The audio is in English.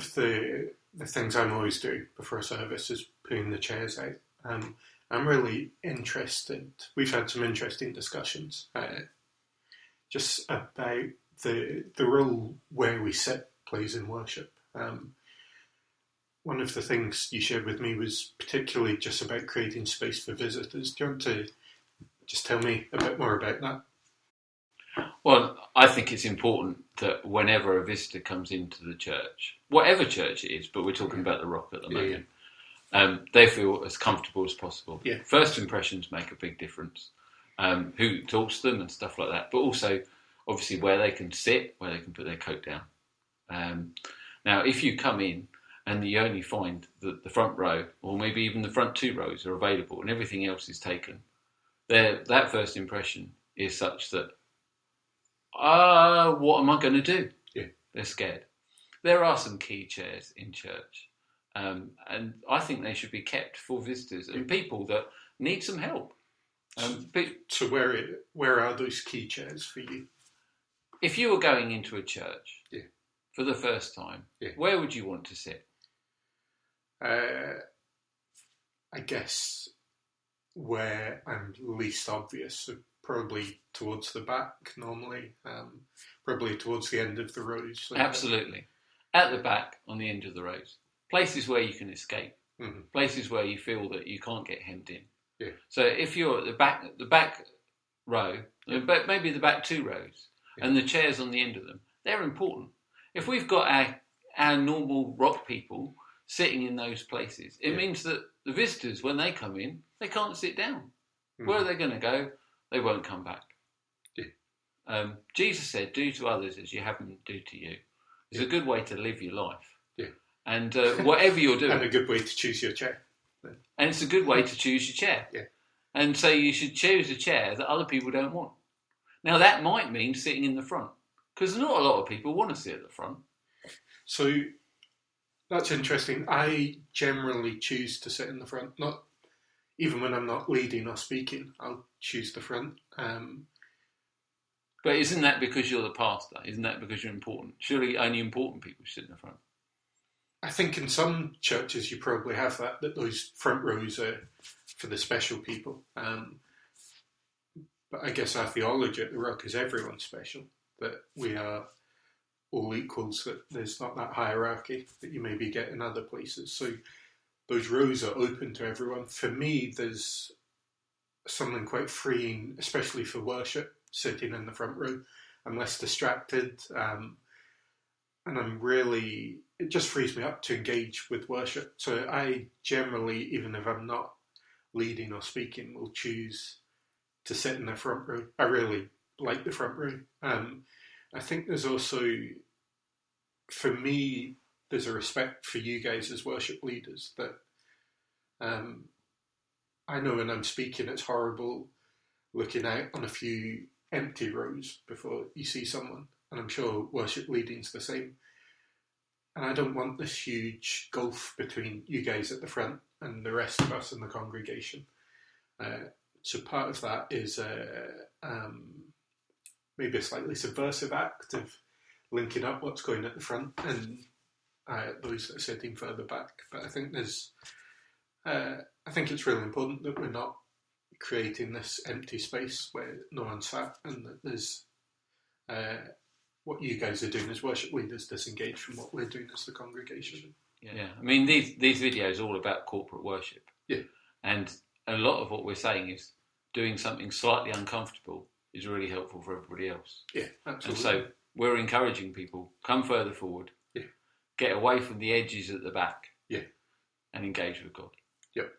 of the things I'm always doing before service is putting the chairs out. I'm really interested. We've had some interesting discussions just about the role where we sit plays in worship. One of the things you shared with me was particularly just about creating space for visitors. Do you want to just tell me a bit more about that? Well, I think it's important that whenever a visitor comes into the church, whatever church it is, but we're talking about the Rock at the moment, they feel as comfortable as possible. Yeah. First impressions make a big difference. Who talks to them and stuff like that, but also, obviously, where they can sit, where they can put their coat down. Now, if you come in and you only find that the front row, or maybe even the front 2 rows are available and everything else is taken, that first impression is such that, what am I going to do? Yeah. They're scared. There are some key chairs in church, and I think they should be kept for visitors and people that need some help. So where are those key chairs for you? If you were going into a church for the first time, Yeah. where would you want to sit? I guess where I'm least obvious, so probably towards the back normally, probably towards the end of the rows. So Absolutely. At the back, on the end of the rows. Places where you can escape. Mm-hmm. Places where you feel that you can't get hemmed in. Yeah. So if you're at the back row, but maybe the back 2 rows, and the chairs on the end of them, they're important. If we've got our normal rock people sitting in those places, it means that the visitors, when they come in, they can't sit down. Mm-hmm. Where are they going to go? They won't come back. Yeah. Jesus said, do to others as you have them do to you. It's a good way to live your life. Yeah. And whatever you're doing. And a good way to choose your chair. And it's a good way to choose your chair. Yeah. And so you should choose a chair that other people don't want. Now, that might mean sitting in the front, because not a lot of people want to sit at the front. So that's interesting. I generally choose to sit in the front. Not even when I'm not leading or speaking, I'll choose the front. But isn't that because you're the pastor? Isn't that because you're important? Surely only important people should sit in the front. I think in some churches you probably have that those front rows are for the special people. But I guess our theology at the Rock is everyone's special, that we are all equals, that there's not that hierarchy that you maybe get in other places. So those rows are open to everyone. For me, there's something quite freeing, especially for worship, sitting in the front row. I'm less distracted, and it just frees me up to engage with worship. So I generally, even if I'm not leading or speaking, will choose to sit in the front row. I really like the front row. I think there's also, for me, there's a respect for you guys as worship leaders that I know when I'm speaking it's horrible looking out on a few empty rows before you see someone, and I'm sure worship leading's the same. And I don't want this huge gulf between you guys at the front and the rest of us in the congregation. So part of that is maybe a slightly subversive act of linking up what's going at the front and those that are sitting further back. But I think I think it's really important that we're not creating this empty space where no one's sat, and that there's what you guys are doing as worship leaders disengaged from what we're doing as the congregation. Yeah. I mean, these videos are all about corporate worship. Yeah. And a lot of what we're saying is doing something slightly uncomfortable is really helpful for everybody else. Yeah, absolutely. And so we're encouraging people, come further forward, get away from the edges at the back, and engage with God. Yep.